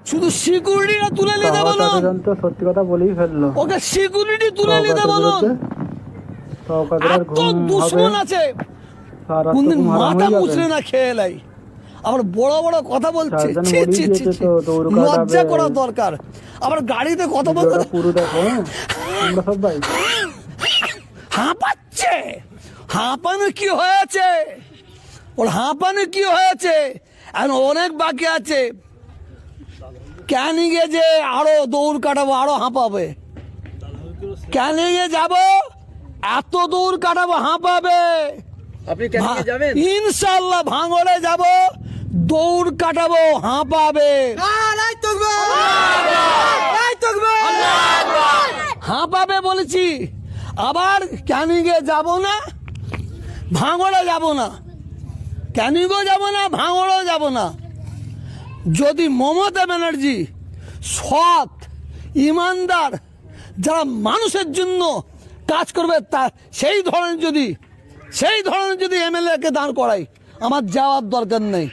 শুধু সিকিউরিটিটা তুলে নিতে বলুন। তো সত্যি কথা বলেই ফেললো। ওকে সিকিউরিটি তুলে নিতে বলুন। এত দুশ্মন আছে, কোনদিন মাথা মুছড়ে না খেয়ে লাই, আবার বড় বড় কথা বলছে। ছি ছি ছি ছি, লজ্জা করা দরকার। আবার গাড়িতে কথা বলতে পুরো দেখো, আমরা সবাই হাঁপাচ্ছে। হাঁপানো কি হয়েছে ওর? হাঁপানো কি হয়েছে? এখন অনেক বাকি আছে। ক্যানিংয়ে যে আরো দৌড় কাটাবো, আরো হাঁপাবে। ক্যানিংয়ে যাব, এত দৌড় কাটাবো, হাঁপাবে। আপনি ক্যানিংয়ে যাবেন? ইনশাল্লাহ ভাঙড়ে যাব, দৌড় কাটাবো, হাঁপাবে। হাঁপাবে বলেছি। আবার ক্যানিংয়ে যাব না, ভাঙড়ে যাব না। ক্যানিংও যাব না, ভাঙড়েও যাব না। যদি মমতা ব্যানার্জি সৎ, ইমানদার, যারা মানুষের জন্য কাজ করবে, তা সেই ধরনের যদি এমএলএ কে দাঁড় করাই, আমার যাওয়ার দরকার নেই।